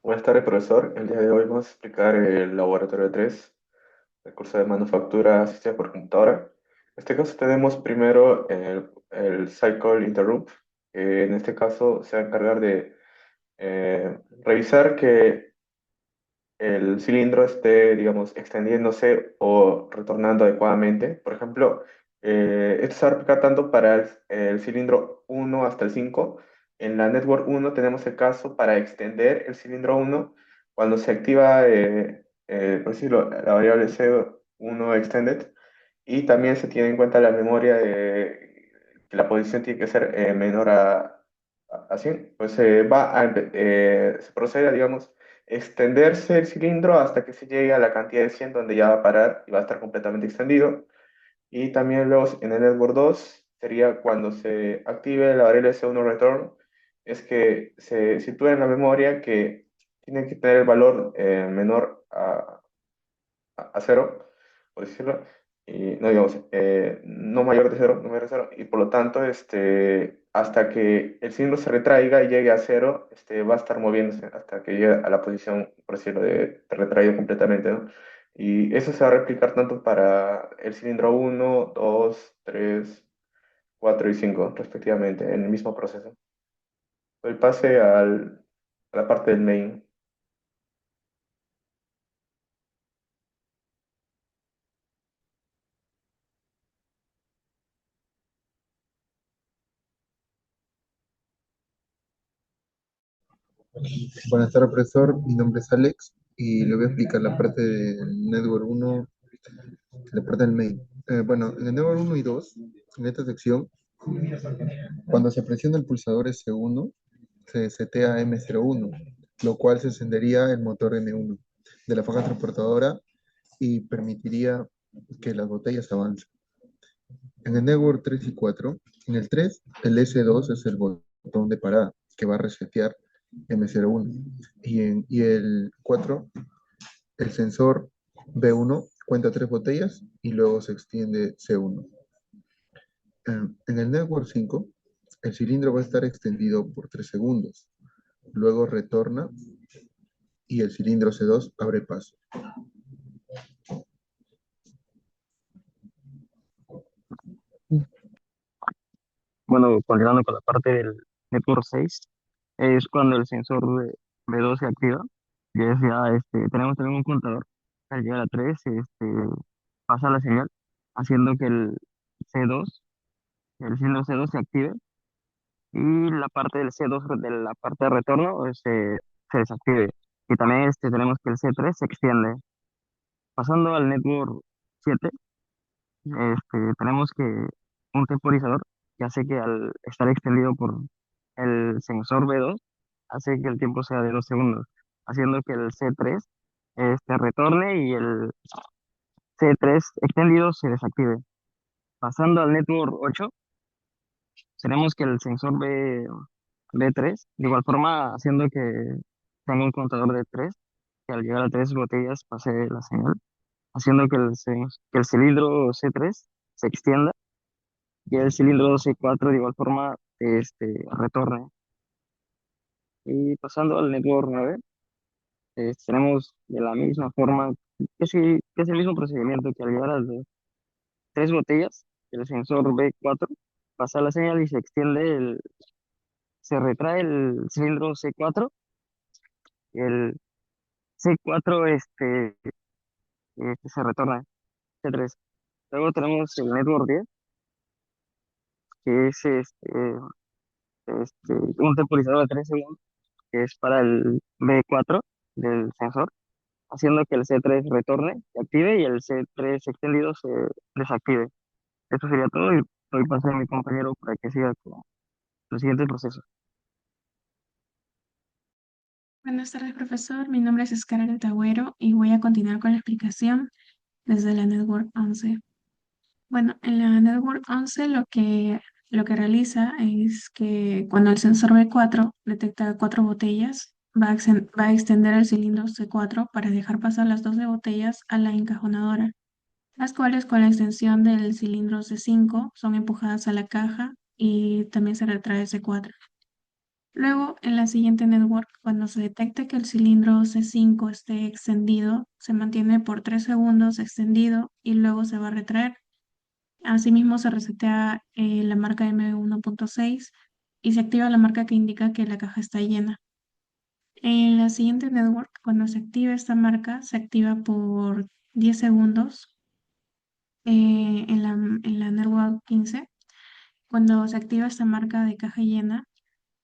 Buenas tardes, profesor. El día de hoy vamos a explicar el laboratorio 3 el curso de manufactura asistida por computadora. En este caso tenemos primero el Cycle Interrupt, que en este caso se va a encargar de revisar que el cilindro esté, digamos, extendiéndose o retornando adecuadamente. Por ejemplo, esto se aplica tanto para el cilindro 1 hasta el 5. En la Network 1 tenemos el caso para extender el cilindro 1 cuando se activa, por decirlo, la variable C1 extended, y también se tiene en cuenta la memoria de que la posición tiene que ser menor a 100. Pues se procede a, digamos, extenderse el cilindro hasta que se llegue a la cantidad de 100 donde ya va a parar y va a estar completamente extendido. Y también luego en el network 2 sería cuando se active la variable C1 return, es que se sitúa en la memoria que tiene que tener el valor menor a cero, por decirlo, y no digamos, no mayor de cero, no mayor de cero, y por lo tanto, hasta que el cilindro se retraiga y llegue a cero, va a estar moviéndose hasta que llegue a la posición, por decirlo, de retraído completamente, ¿no? Y eso se va a replicar tanto para el cilindro uno 2 3 4 y 5 respectivamente, en el mismo proceso. El pase a la parte del main. Buenas tardes, profesor. Mi nombre es Alex y le voy a explicar la parte del Network uno, la parte del main. Bueno, en el Network uno y 2, en esta sección, cuando se presiona el pulsador S1, se setea M01, lo cual se encendería el motor M1 de la faja transportadora y permitiría que las botellas avancen. En el Network 3 y 4, en el 3, el S2 es el botón de parada que va a resetear M01. Y el 4, el sensor B1 cuenta tres botellas y luego se extiende C1. En el Network 5, el cilindro va a estar extendido por 3 segundos. Luego retorna y el cilindro C2 abre paso. Bueno, continuando con la parte del Network 6, es cuando el sensor de B2 se activa. Y es ya, tenemos también un contador. Al llegar a 3, pasa la señal, haciendo que C2, el cilindro C2 se active y la parte del C2, de la parte de retorno, se desactive. Y también tenemos que el C3 se extiende. Pasando al Network 7, tenemos que un temporizador que hace que al estar extendido por el sensor B2, hace que el tiempo sea de 2 segundos, haciendo que el C3 retorne y el C3 extendido se desactive. Pasando al Network 8, tenemos que el sensor B3, de igual forma, haciendo que tenga un contador de 3, que al llegar a 3 botellas pase la señal, haciendo que que el cilindro C3 se extienda y el cilindro C4 de igual forma retorne. Y pasando al Network 9, tenemos de la misma forma, que es el mismo procedimiento que al llegar a las tres botellas, el sensor B4 pasa la señal y se extiende, se retrae el cilindro C4, y el C4 se retorna C3. Luego tenemos el Network 10, que es un temporizador de 3 segundos, que es para el B4 del sensor, haciendo que el C3 retorne, se active y el C3 extendido se desactive. Esto sería todo y doy paso a mi compañero para que siga con los siguientes procesos. Buenas tardes, profesor. Mi nombre es Scarlett Agüero y voy a continuar con la explicación desde la Network 11. Bueno, en la Network 11 lo que realiza es que cuando el sensor B4 detecta cuatro botellas, va a extender el cilindro C4 para dejar pasar las 12 botellas a la encajonadora, las cuales con la extensión del cilindro C5 son empujadas a la caja y también se retrae C4. Luego, en la siguiente network, cuando se detecte que el cilindro C5 esté extendido, se mantiene por 3 segundos extendido y luego se va a retraer. Asimismo, se resetea la marca M1.6 y se activa la marca que indica que la caja está llena. En la siguiente network, cuando se active esta marca, se activa por 10 segundos en la network 15. Cuando se activa esta marca de caja llena,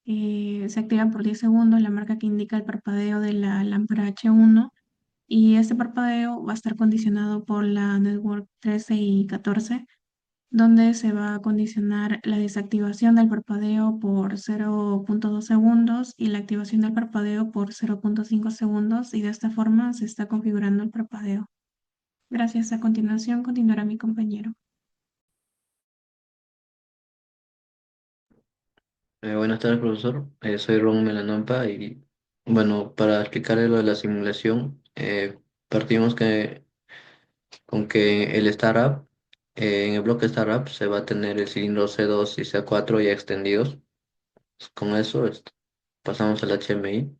se activa por 10 segundos la marca que indica el parpadeo de la lámpara H1 y este parpadeo va a estar condicionado por la network 13 y 14, donde se va a condicionar la desactivación del parpadeo por 0.2 segundos y la activación del parpadeo por 0.5 segundos, y de esta forma se está configurando el parpadeo. Gracias. A continuación continuará mi compañero. Buenas tardes, profesor. Soy Ron Melanampa y bueno, para explicarle lo de la simulación, partimos con que el startup, en el bloque startup se va a tener el cilindro C2 y C4 ya extendidos. Con eso pasamos al HMI.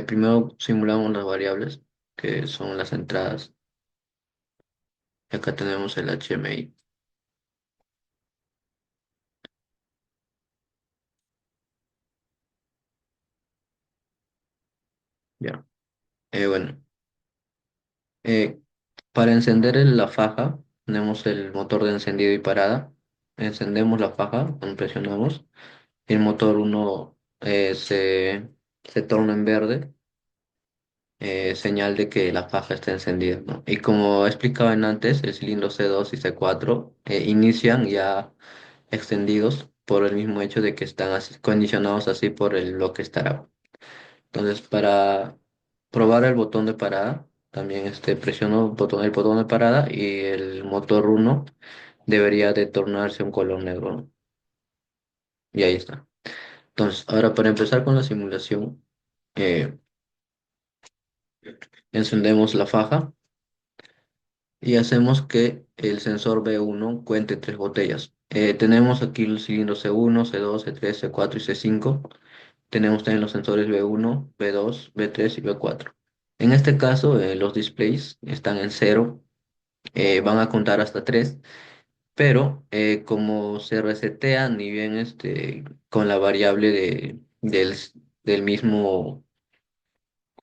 Primero simulamos las variables, que son las entradas. Y acá tenemos el HMI. Ya. Bueno, eh, para encender la faja, tenemos el motor de encendido y parada. Encendemos la faja, cuando presionamos. El motor uno se torna en verde, señal de que la faja está encendida, ¿no? Y como explicaba antes, el cilindro C2 y C4 inician ya extendidos por el mismo hecho de que están condicionados así por el bloque startup. Entonces, para probar el botón de parada, también presiono el botón de parada y el motor uno debería de tornarse un color negro, ¿no? Y ahí está. Entonces, ahora para empezar con la simulación, eh, encendemos la faja y hacemos que el sensor B1 cuente tres botellas. Tenemos aquí el cilindro C1, C2, C3, C4 y C5. Tenemos también los sensores B1, B2, B3 y B4. En este caso, los displays están en cero, van a contar hasta 3, pero como se resetean, ni bien con la variable del mismo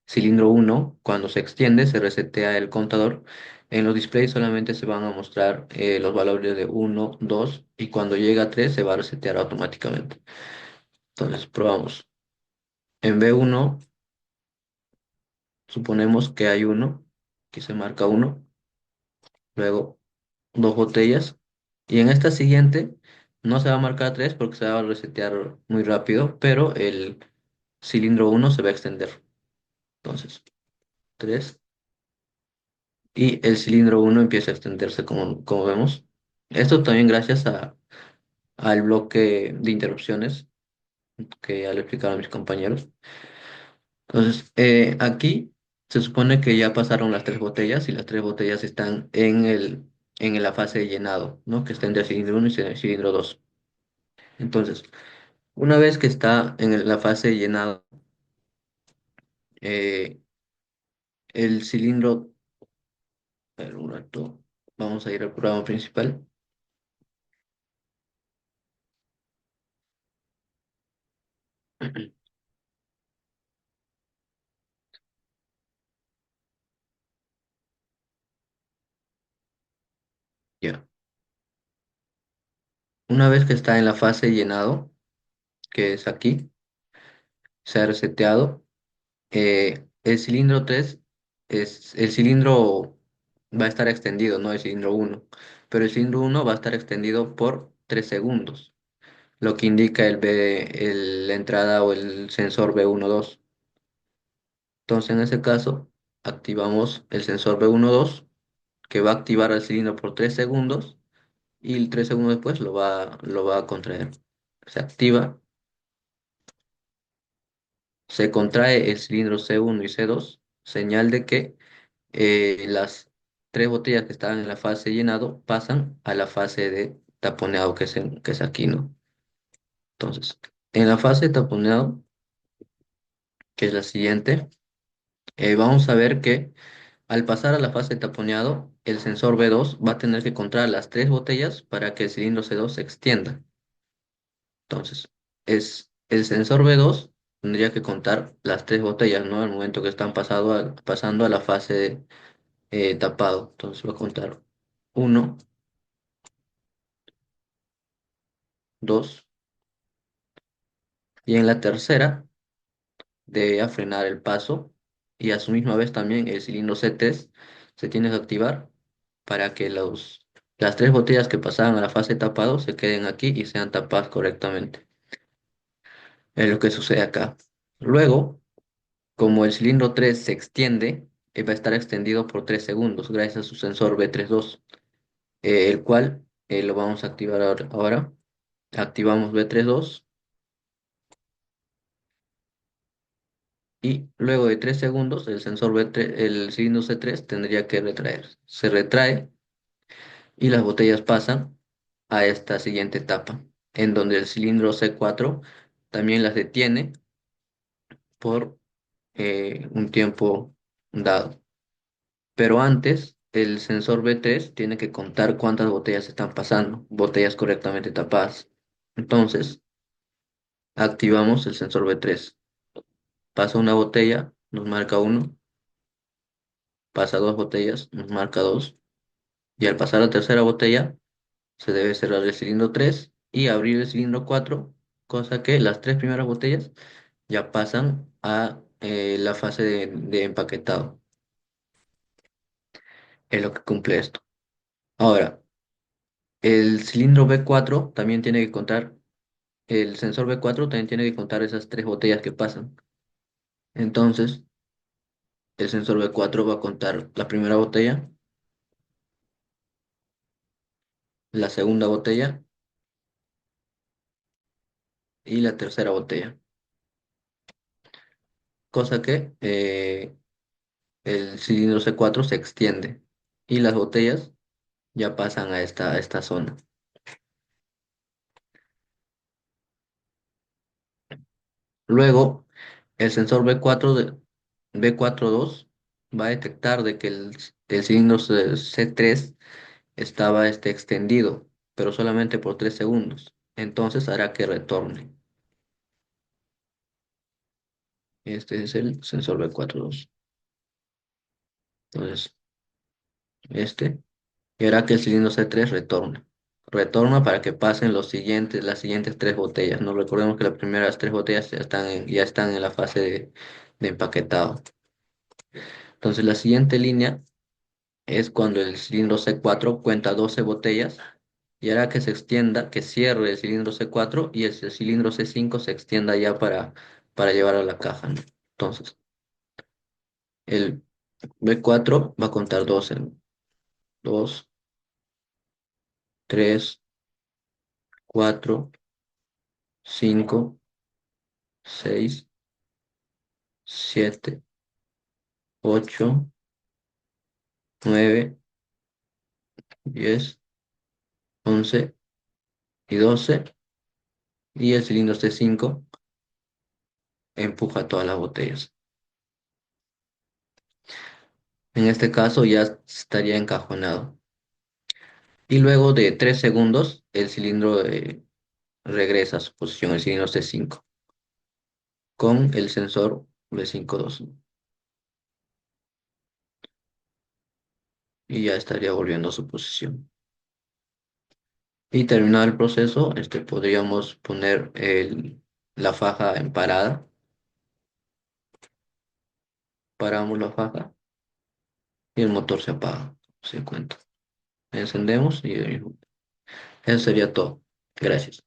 cilindro uno, cuando se extiende, se resetea el contador. En los displays solamente se van a mostrar los valores de uno, 2 y cuando llega a 3 se va a resetear automáticamente. Entonces, probamos. En B1 suponemos que hay uno, aquí se marca uno, luego dos botellas y en esta siguiente no se va a marcar 3 porque se va a resetear muy rápido, pero el cilindro uno se va a extender. Entonces, 3 y el cilindro uno empieza a extenderse como vemos. Esto también gracias al bloque de interrupciones que ya le explicaron a mis compañeros. Entonces, aquí se supone que ya pasaron las tres botellas y las tres botellas están en la fase de llenado, ¿no? Que está entre el cilindro uno y el cilindro 2. Entonces, una vez que está en la fase de llenado, eh, el cilindro, a ver, un rato, vamos a ir al programa principal. Ya. Una vez que está en la fase de llenado, que es aquí, se ha reseteado. El cilindro 3 el cilindro va a estar extendido, no el cilindro uno, pero el cilindro uno va a estar extendido por 3 segundos, lo que indica la entrada o el sensor B12. Entonces, en ese caso, activamos el sensor B12, que va a activar al cilindro por 3 segundos y el 3 segundos después lo va a contraer. Se activa, se contrae el cilindro C1 y C2, señal de que las tres botellas que estaban en la fase llenado pasan a la fase de taponeado, que es aquí, ¿no? Entonces, en la fase de taponeado, que es la siguiente, vamos a ver que al pasar a la fase de taponeado, el sensor B2 va a tener que controlar las tres botellas para que el cilindro C2 se extienda. Entonces, el sensor B2 tendría que contar las tres botellas, ¿no? Al momento que están pasando a la fase de tapado. Entonces va a contar uno, dos, y en la tercera debe frenar el paso y a su misma vez también el cilindro C3 se tiene que activar para que las tres botellas que pasaban a la fase de tapado se queden aquí y sean tapadas correctamente. Es lo que sucede acá. Luego, como el cilindro 3 se extiende, va a estar extendido por 3 segundos gracias a su sensor B32, el cual lo vamos a activar ahora. Activamos B32 y luego de 3 segundos el sensor B3, el cilindro C3 tendría que retraer. Se retrae y las botellas pasan a esta siguiente etapa, en donde el cilindro C4 también las detiene por un tiempo dado. Pero antes, el sensor B3 tiene que contar cuántas botellas están pasando, botellas correctamente tapadas. Entonces, activamos el sensor B3. Pasa una botella, nos marca uno. Pasa dos botellas, nos marca dos. Y al pasar la tercera botella, se debe cerrar el cilindro 3 y abrir el cilindro 4, cosa que las tres primeras botellas ya pasan a la fase de empaquetado. Es lo que cumple esto. Ahora, el cilindro B4 también tiene que contar, el sensor B4 también tiene que contar esas tres botellas que pasan. Entonces, el sensor B4 va a contar la primera botella, la segunda botella y la tercera botella. Cosa que el cilindro C4 se extiende y las botellas ya pasan a esta zona. Luego, el sensor B42 va a detectar de que el cilindro C3 estaba extendido, pero solamente por 3 segundos. Entonces hará que retorne. Este es el sensor B42. Entonces, este, y hará que el cilindro C3 retorne. Retorna para que pasen las siguientes tres botellas. No recordemos que las primeras tres botellas ya están en la fase de empaquetado. Entonces, la siguiente línea es cuando el cilindro C4 cuenta 12 botellas y hará que se extienda, que cierre el cilindro C4 y el cilindro C5 se extienda ya para llevar a la caja, ¿no? Entonces, el B4 va a contar 12, ¿no? 2, 3, 4, 5, 6, 7, 8, 9, 10, 11 y 12 y el cilindro C5 empuja todas las botellas. En este caso ya estaría encajonado. Y luego de 3 segundos, el cilindro regresa a su posición, el cilindro C5, con el sensor B52. Y ya estaría volviendo a su posición. Y terminado el proceso, podríamos poner la faja en parada. Paramos la faja y el motor se apaga, se cuenta. Encendemos y eso sería todo. Gracias.